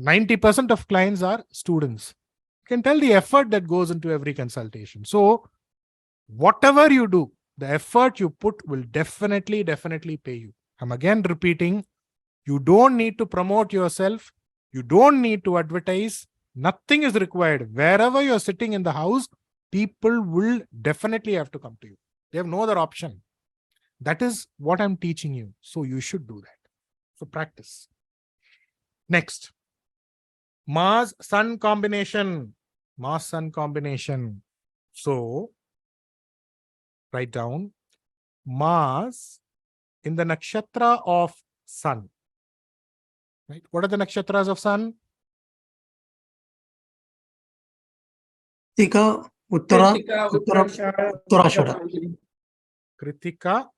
90% of clients are students. You can tell the effort that goes into every consultation. So whatever you do, the effort you put will definitely pay you. I'm again repeating, you don't need to promote yourself. You don't need to advertise. Nothing is required. Wherever you're sitting in the house, people will definitely have to come to you. They have no other option. That is what I'm teaching you. So you should do that. So practice. Next, Mars-Sun combination. Mars-Sun combination. So write down Mars in the nakshatra of Sun. Right? What are the nakshatras of Sun? Kritika, Uttarashada. Kritika,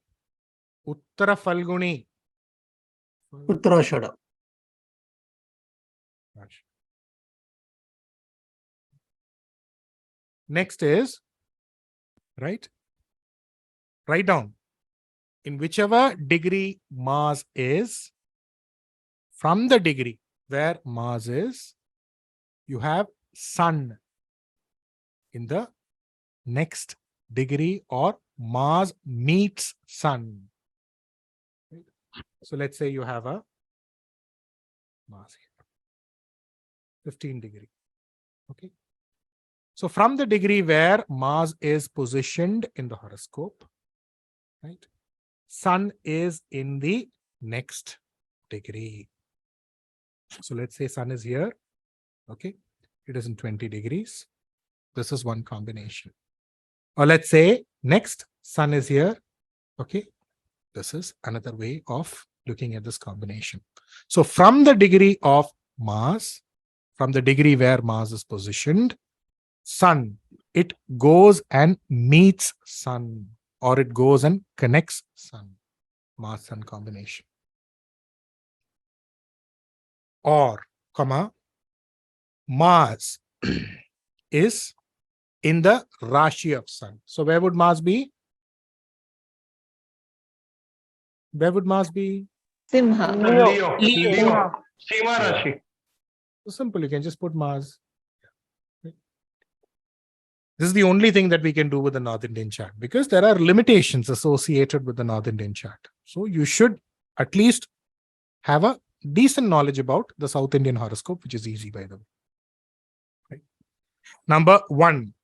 Uttara Falguni. Uttarashada. Next is, write down in whichever degree Mars is, from the degree where Mars is, you have Sun in the next degree, or Mars meets Sun. So let's say you have a Mars here, 15 degree. Okay. So from the degree where Mars is positioned in the horoscope, right, Sun is in the next degree. So let's say Sun is here. Okay. It is in 20 degrees. This is one combination. Or let's say next Sun is here. Okay. This is another way of looking at this combination. So from the degree of Mars, from the degree where Mars is positioned, Sun, it goes and meets Sun, or it goes and connects Sun. Mars-Sun combination. Or, comma, Mars is in the Rashi of Sun. So where would Mars be? Where would Mars be? Simha. Leo. Simha Rashi. So simple, you can just put Mars. This is the only thing that we can do with the North Indian chart, because there are limitations associated with the North Indian chart. So you should at least have a decent knowledge about the South Indian horoscope, which is easy, by the way. Right. Number 1.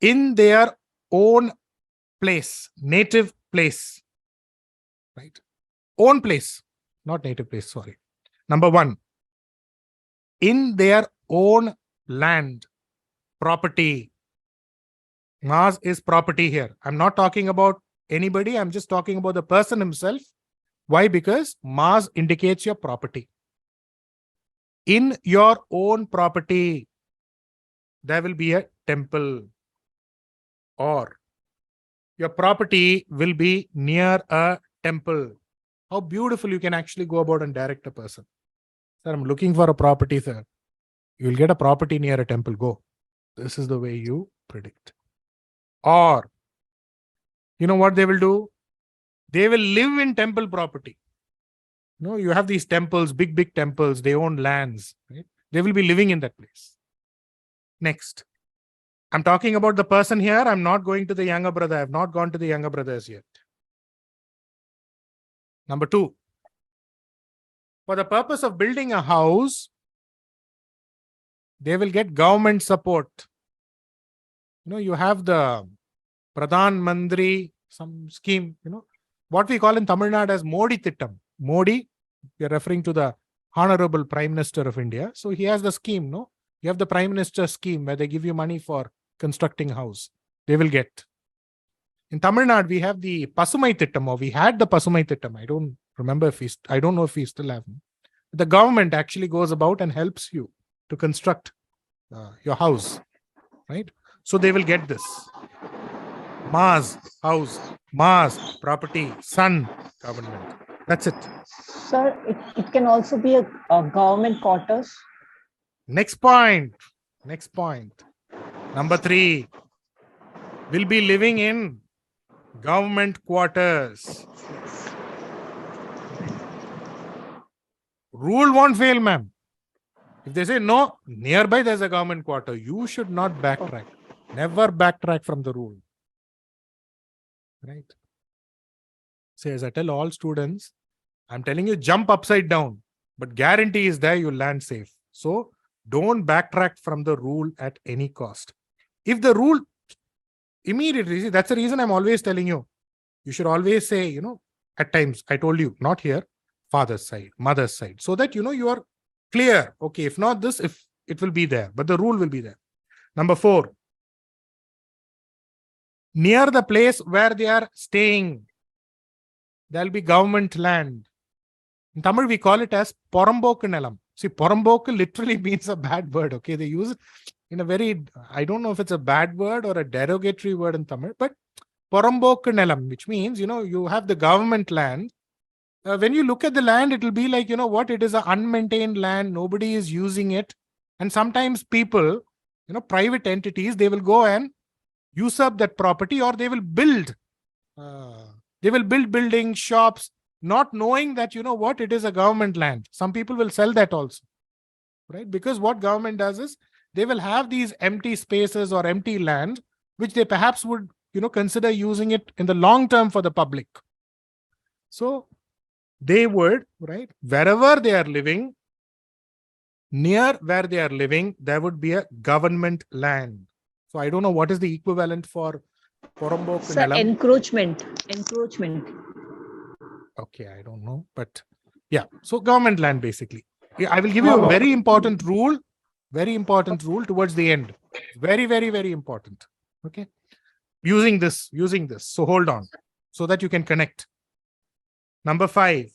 In their own place, native place, right? Own place, not native place, sorry. Number 1. In their own land, property. Mars is property here. I'm not talking about anybody. I'm just talking about the person himself. Why? Because Mars indicates your property. In your own property, there will be a temple, or your property will be near a temple. How beautiful you can actually go about and direct a person. Sir, I'm looking for a property, sir. You will get a property near a temple. Go. This is the way you predict. Or, you know what they will do? They will live in temple property. You know, you have these temples, big temples, they own lands, right? They will be living in that place. Next. I'm talking about the person here. I'm not going to the younger brother. I have not gone to the younger brothers yet. Number 2. For the purpose of building a house, they will get government support. You know, you have the Pradhan Mandri, some scheme, you know, what we call in Tamil Nadu as Modi Tittam. Modi, we are referring to the Honorable Prime Minister of India. So he has the scheme, no? You have the Prime Minister scheme where they give you money for constructing a house. They will get. In Tamil Nadu, we have the Pasumai Tittam, or we had the Pasumai Tittam. I don't remember if I don't know if we still have. The government actually goes about and helps you to construct your house, right? So they will get this. Mars, house, Mars, property, Sun, government. That's it. Sir, it can also be a government quarters. Next point. Number 3. Will be living in government quarters. Rule won't fail, ma'am. If they say no, nearby there's a government quarter, you should not backtrack. Never backtrack from the rule. Right? So as I tell all students, I'm telling you, jump upside down, but guarantee is there you land safe. So don't backtrack from the rule at any cost. If the rule immediately, that's the reason I'm always telling you, you should always say, at times, I told you, not here, father's side, mother's side, so that, you are clear. Okay, if not this, if it will be there, but the rule will be there. Number 4, near the place where they are staying, there'll be government land. In Tamil, we call it as Porambokku Nelam. See, Porambokku literally means a bad word. Okay, they use it in a very, I don't know if it's a bad word or a derogatory word in Tamil, but Porambokku Nelam, which means, you have the government land. When you look at the land, it will be like, it is an unmaintained land. Nobody is using it. And sometimes people, private entities, they will go and usurp that property, or they will build. They will build buildings, shops, not knowing that, it is a government land. Some people will sell that also, right? Because what government does is, they will have these empty spaces or empty land, which they perhaps would, consider using it in the long term for the public. So they would, right, wherever they are living, near where they are living, there would be a government land. So I don't know what is the equivalent for Porambokku Nelam. Encroachment. Okay, I don't know, but yeah. So government land, basically. Yeah, I will give you a very important rule towards the end. Very, very, very important. Okay. Using this. So hold on, so that you can connect. Number 5.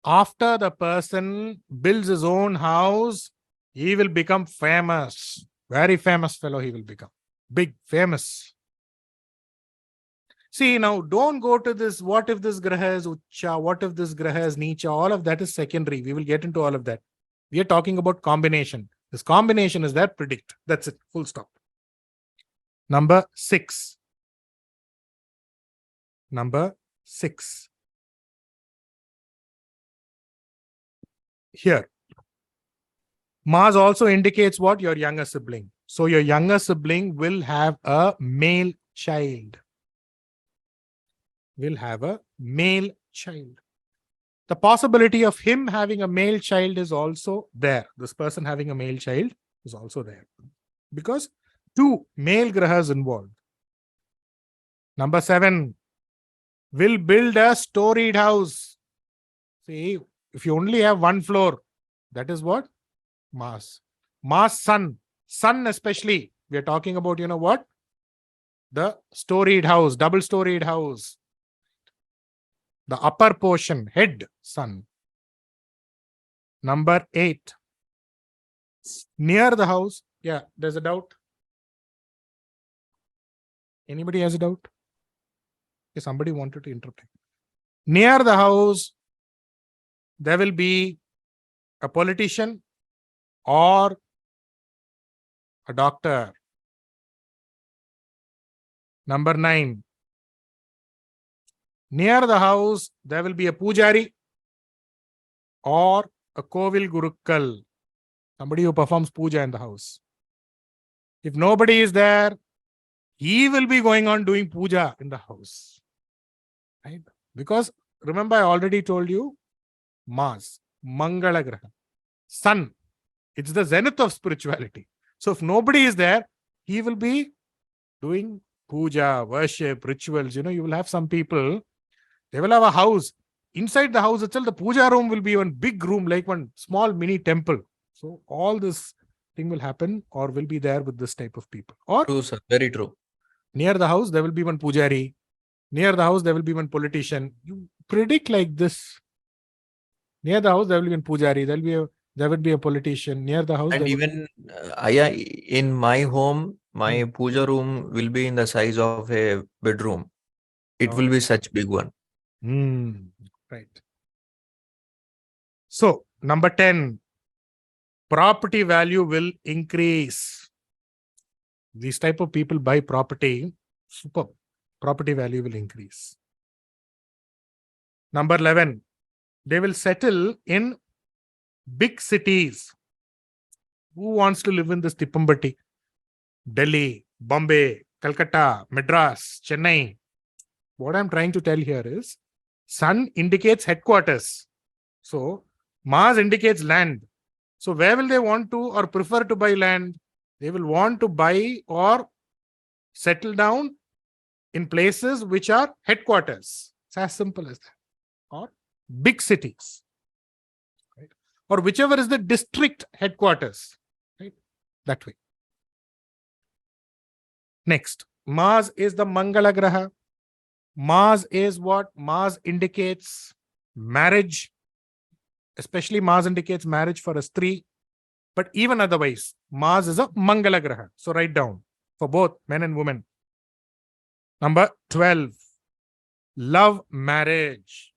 After the person builds his own house, he will become famous. Very famous fellow he will become. Big, famous. See, now don't go to this, what if this graha is Ucha, what if this graha is Neecha, all of that is secondary. We will get into all of that. We are talking about combination. This combination is that predict. That's it, full stop. Number 6. Here, Mars also indicates what? Your younger sibling. So your younger sibling will have a male child. The possibility of him having a male child is also there. This person having a male child is also there. Because 2 male grahas involved. Number 7, will build a storied house. See, if you only have 1 floor, that is what? Mars, sun especially. We are talking about, what? The storied house, double-storied house. The upper portion, head, sun. Number 8, near the house. Yeah, there's a doubt. Anybody has a doubt? Okay, somebody wanted to interrupt. Near the house, there will be a politician or a doctor. Number 9, near the house, there will be a pujari or a kovil gurukkal, somebody who performs puja in the house. If nobody is there, he will be going on doing puja in the house. Right? Because remember, I already told you, Mars, Mangala Graha, sun, it's the zenith of spirituality. So if nobody is there, he will be doing puja, worship, rituals. You will have some people, they will have a house. Inside the house itself, the puja room will be one big room, like one small mini temple. So all this thing will happen or will be there with this type of people. Or true, sir. Very true. Near the house, there will be one pujari. Near the house, there will be one politician. You predict like this. Near the house, there will be one pujari. There will be a politician. Near the house, And even in my home, my puja room will be in the size of a bedroom. It will be such big one. Right. So, number 10, property value will increase. These type of people buy property, super. Property value will increase. Number 11, They will settle in big cities. Who wants to live in this Tippambatti? Delhi, Bombay, Calcutta, Madras, Chennai. What I'm trying to tell here is sun indicates headquarters. So Mars indicates land. So where will they want to or prefer to buy land? They will want to buy or settle down in places which are headquarters. It's as simple as that. Or big cities. Right? Or whichever is the district headquarters. Right? That way. Next, Mars is the Mangala Graha. Mars is what? Mars indicates marriage. Especially Mars indicates marriage for a Stree. But even otherwise, Mars is a Mangala Graha. So write down for both men and women. Number 12, love marriage.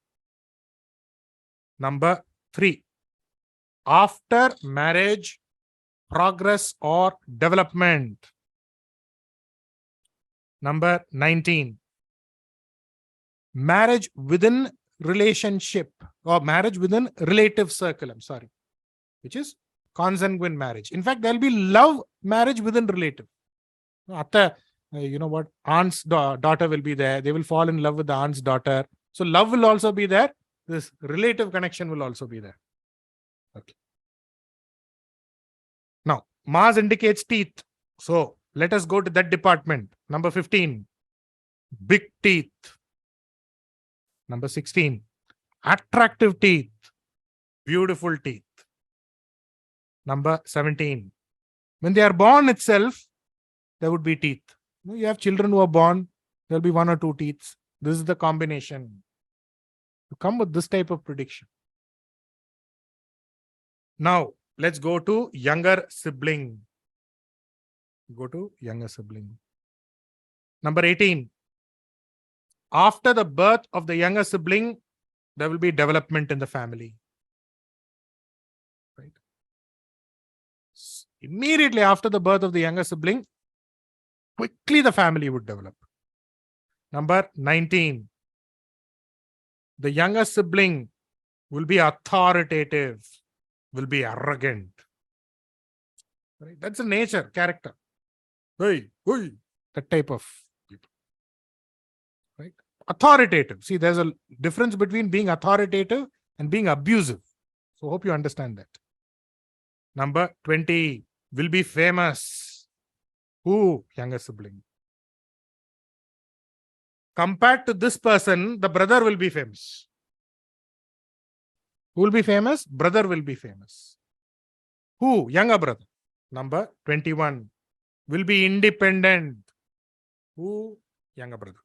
Number 3, after marriage, progress or development. Number 19, marriage within relationship or marriage within relative circle, which is consanguine marriage. In fact, there will be love marriage within relative. Atta, aunt's daughter will be there. They will fall in love with the aunt's daughter. So love will also be there. This relative connection will also be there. Okay. Now, Mars indicates teeth. So let us go to that department. Number 15, big teeth. Number 16, attractive teeth, beautiful teeth. Number 17, when they are born itself, there would be teeth. You have children who are born, there will be 1 or 2 teeth. This is the combination. You come with this type of prediction. Now, let's go to younger sibling. Go to younger sibling. Number 18. After the birth of the younger sibling, there will be development in the family. Right? Immediately after the birth of the younger sibling, quickly the family would develop. Number 19. The younger sibling will be authoritative, will be arrogant. Right? That's a nature, character. Hey, that type of people. Right? Authoritative. See, there's a difference between being authoritative and being abusive. So hope you understand that. Number 20, will be famous. Who? Younger sibling. Compared to this person, the brother will be famous. Who will be famous? Brother will be famous. Who? Younger brother. Number 21, will be independent. Who? Younger brother.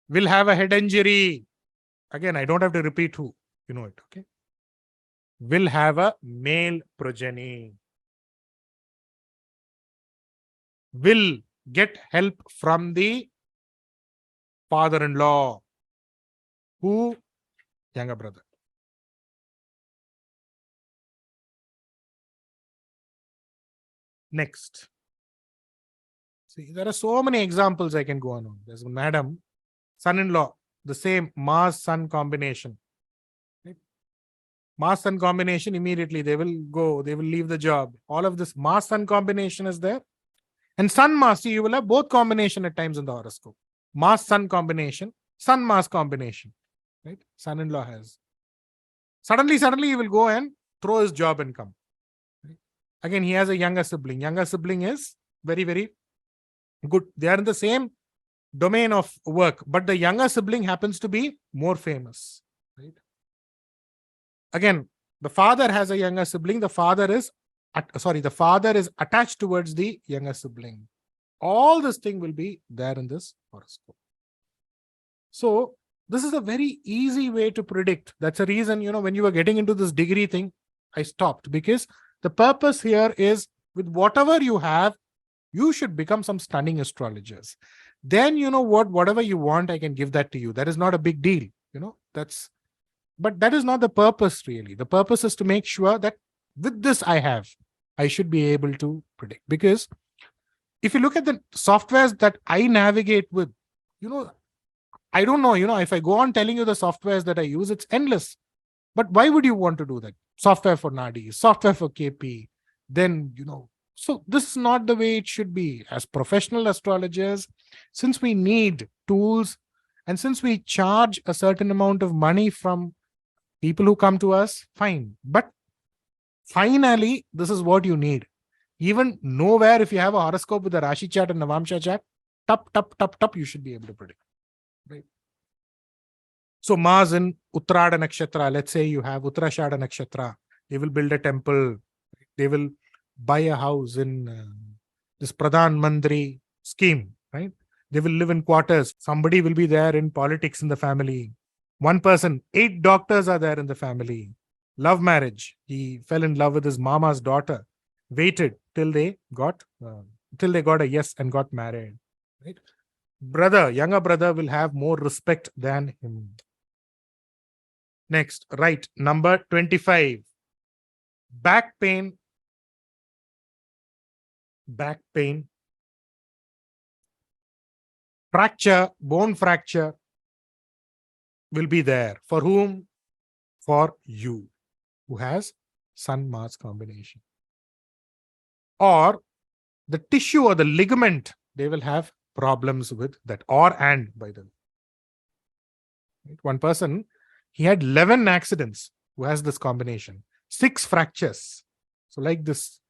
Will have a head injury. Again, I don't have to repeat who. You know it, okay? Will have a male progeny. Will get help from the father-in-law. Who? Younger brother. Next. See, there are so many examples I can go on. There's a madam, son-in-law, the same Mars-Sun combination. Right? Mars-Sun combination, immediately they will go, they will leave the job. All of this Mars-Sun combination is there. And Sun-Mars, see, you will have both combination at times in the horoscope. Mars-Sun combination, Sun-Mars combination. Right? Son-in-law has. Suddenly he will go and throw his job and come. Right? Again, he has a younger sibling. Younger sibling is very, very good. They are in the same domain of work, but the younger sibling happens to be more famous. Right? Again, the father has a younger sibling. The father is attached towards the younger sibling. All this thing will be there in this horoscope. So this is a very easy way to predict. That's the reason, when you were getting into this degree thing, I stopped, because the purpose here is, with whatever you have, you should become some stunning astrologers. Then, whatever you want, I can give that to you. That is not a big deal. But that is not the purpose really. The purpose is to make sure that with this I should be able to predict. Because if you look at the softwares that I navigate with, I don't know, if I go on telling you the softwares that I use, it's endless. But why would you want to do that? Software for Nadi, software for KP, then, so this is not the way it should be. As professional astrologers, since we need tools and since we charge a certain amount of money from people who come to us, fine. But finally, this is what you need. Even nowhere, if you have a horoscope with a Rashi chart and Navamsha chart, top, you should be able to predict. Right? So Mars in Uttarada Nakshatra, let's say you have Uttarashada Nakshatra, they will build a temple, they will buy a house in this Pradhan Mandri scheme, right? They will live in quarters. Somebody will be there in politics in the family. One person, 8 doctors are there in the family. Love marriage. He fell in love with his mama's daughter, waited till they got a yes and got married. Right? Younger brother will have more respect than him. Next, right, number 25. Back pain, fracture, bone fracture will be there. For whom? For you, who has Sun-Mars combination. Or the tissue or the ligament, they will have problems with that. By the way. One person, he had 11 accidents who has this combination. 6 fractures. So like this.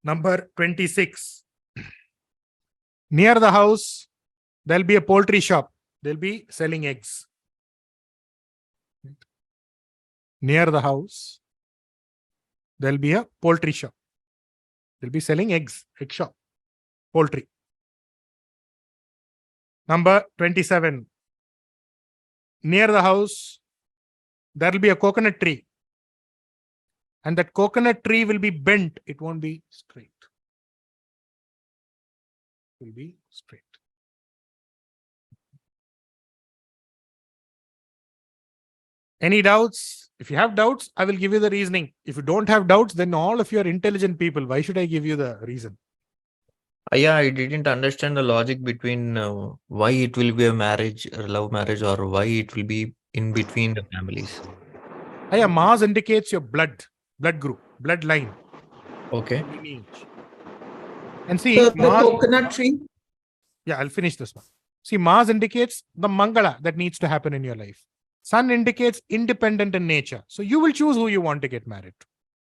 Number 26. Near the house, there'll be a poultry shop. They'll be selling eggs. Near the house, there'll be a poultry shop. They'll be selling eggs, egg shop, poultry. Number 27. Near the house, there'll be a coconut tree. And that coconut tree will be bent. It won't be straight. It will be straight. Any doubts? If you have doubts, I will give you the reasoning. If you don't have doubts, then all of you are intelligent people. Why should I give you the reason? I didn't understand the logic between why it will be a marriage, or love marriage, or why it will be in between the families. Mars indicates your blood group, bloodline. Okay. Lineage. And see, So the Mars, coconut tree. Yeah, I'll finish this one. See, Mars indicates the Mangala that needs to happen in your life. Sun indicates independent in nature. So you will choose who you want to get married to.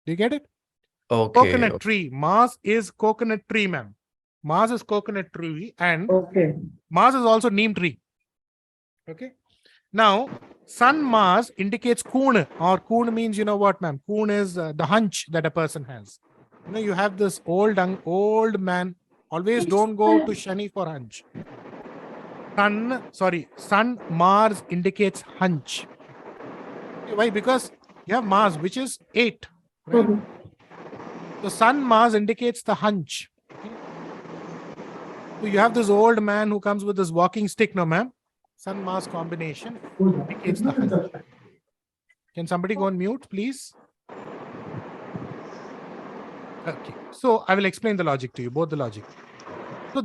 Do you get it? Okay. Coconut tree. Mars is coconut tree, ma'am. Mars is coconut tree and Okay. Mars is also neem tree. Okay. Now, Sun Mars indicates Koon, or Koon means, you know what, ma'am? Koon is the hunch that a person has. You have this old man. Always don't go to Shani for hunch. Sun Mars indicates hunch. Why? Because you have Mars, which is 8. Right? So Sun Mars indicates the hunch. So you have this old man who comes with this walking stick, no ma'am? Sun Mars combination indicates the hunch. Can somebody go on mute, please? Okay. So I will explain the logic to you, both the logic. So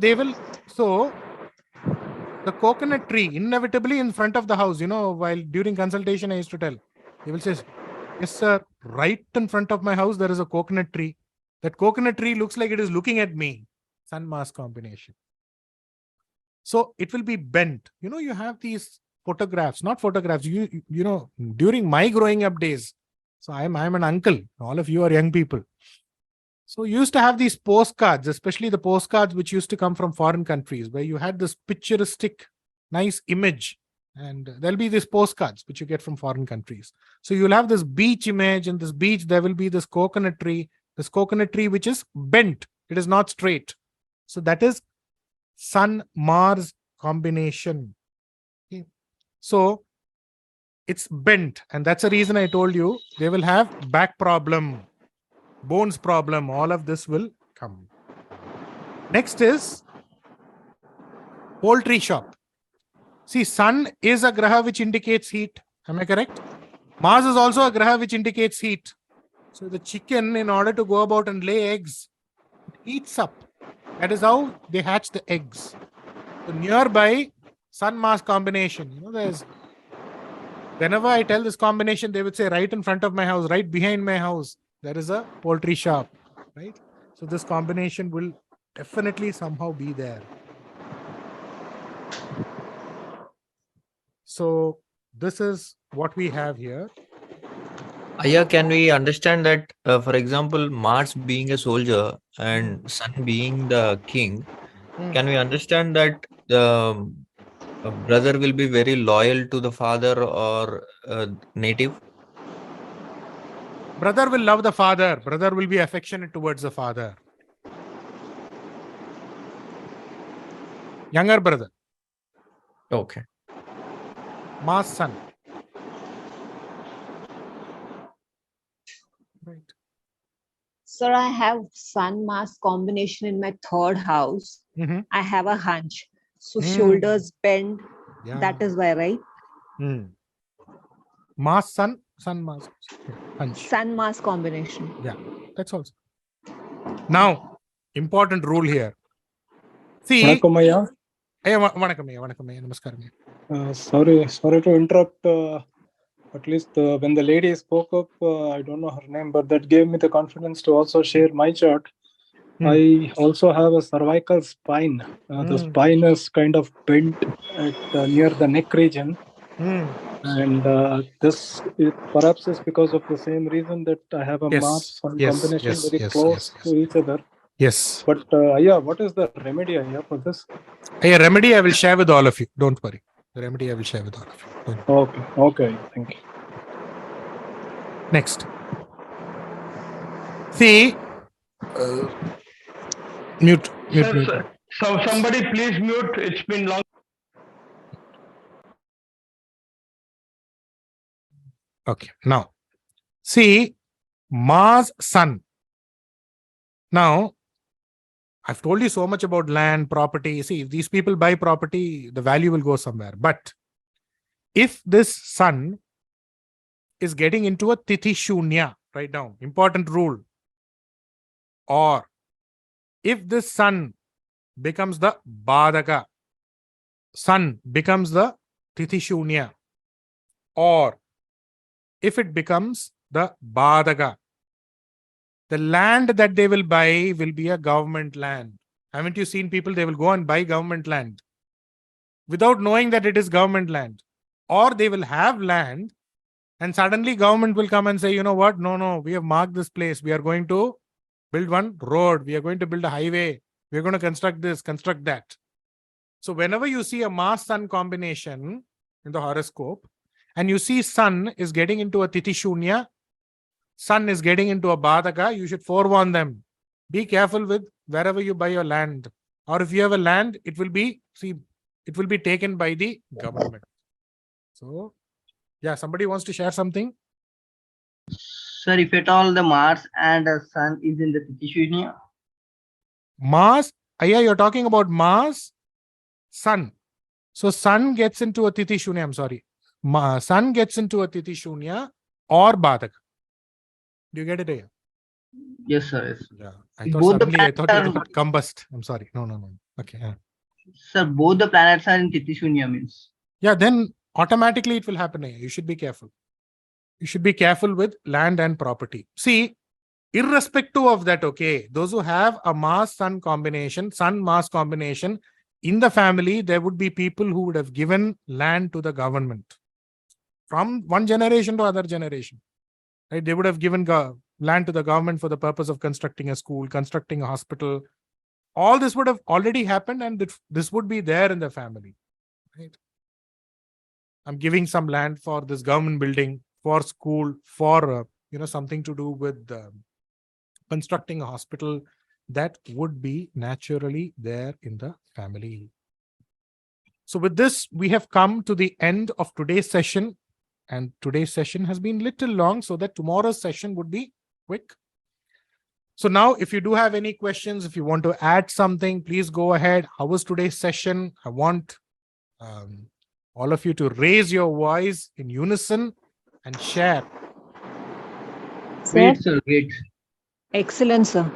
the coconut tree inevitably in front of the house, while during consultation I used to tell, they will say, yes sir, right in front of my house there is a coconut tree. That coconut tree looks like it is looking at me. Sun Mars combination. So it will be bent. You have these photographs, not photographs, during my growing up days. So I'm an uncle. All of you are young people. So you used to have these postcards, especially the postcards which used to come from foreign countries, where you had this picturesque, nice image. And there'll be these postcards which you get from foreign countries. So you'll have this beach image, and this beach, there will be this coconut tree which is bent. It is not straight. So that is Sun-Mars combination. Okay. So it's bent. And that's the reason I told you they will have back problem, bones problem, all of this will come. Next is poultry shop. See, Sun is a graha which indicates heat. Am I correct? Mars is also a graha which indicates heat. So the chicken, in order to go about and lay eggs, it heats up. That is how they hatch the eggs. So nearby, Sun Mars combination. There's whenever I tell this combination, they would say right in front of my house, right behind my house, there is a poultry shop, right? So this combination will definitely somehow be there. So this is what we have here. Aya, can we understand that, for example, Mars being a soldier and Sun being the king, can we understand that the brother will be very loyal to the father or native? Brother will love the father. Brother will be affectionate towards the father. Younger brother. Okay. Mars Sun. Right. Sir, I have Sun Mars combination in my third house. Mhm. I have a hunch. So Mm. shoulders bend. Yeah. That is why, right? Mars Sun, Sun Mars. Hunch. Sun Mars combination. Yeah, that's also. Now, important rule here. See, Vanakkam, Vanakkam ayya, namaskaram ayya. sorry to interrupt. At least when the lady spoke up, I don't know her name, but that gave me the confidence to also share my chart. I also have a cervical spine. The spine is kind of bent at near the neck region. And this perhaps is because of the same reason that I have a Mars Sun combination very close to each other. Yes. But yeah, what is the remedy for this? A remedy I will share with all of you. Don't worry. The remedy I will share with all of you. Okay, thank you. Next. See, mute. So somebody please mute. It's been long. Okay. Now, see, Mars Sun. Now, I've told you so much about land, property. See, if these people buy property, the value will go somewhere. But if this Sun is getting into a TITHI SHOONYA, write down, important rule. Or if this Sun becomes the BADHAKA, Sun becomes the TITHI SHOONYA, or if it becomes the BADHAKA, the land that they will buy will be a government land. Haven't you seen people, they will go and buy government land without knowing that it is government land? Or they will have land and suddenly government will come and say, you know what? No, we have marked this place. We are going to build one road. We are going to build a highway. We are going to construct this, construct that. So whenever you see a Mars Sun combination in the horoscope and you see Sun is getting into a TITHI SHOONYA, Sun is getting into a BADHAKA, you should forewarn them. Be careful with wherever you buy your land. Or if you have a land, it will be taken by the government. So, yeah, somebody wants to share something? Sir, if at all the Mars and the Sun is in the TITHI SHOONYA. Mars, yeah, you're talking about Mars, Sun. So Sun gets into a TITHI SHOONYA, I'm sorry. Sun gets into a TITHI SHOONYA or BADHAKA. Do you get it here? Yes, sir. Yes. Yeah. I thought you would combust. I'm sorry. No. Okay. Yeah. Sir, both the planets are in TITHI SHOONYA means. Yeah, then automatically it will happen. You should be careful. You should be careful with land and property. See, irrespective of that, okay, those who have a Mars-Sun combination, Sun-Mars combination, in the family, there would be people who would have given land to the government from one generation to other generation. Right? They would have given land to the government for the purpose of constructing a school, constructing a hospital. All this would have already happened and this would be there in the family. Right? I'm giving some land for this government building, for school, for something to do with constructing a hospital. That would be naturally there in the family. So with this, we have come to the end of today's session. And today's session has been little long, so that tomorrow's session would be quick. So now, if you do have any questions, if you want to add something, please go ahead. How was today's session? I want all of you to raise your voice in unison and share. Sir, Great, sir. Great. excellent, sir.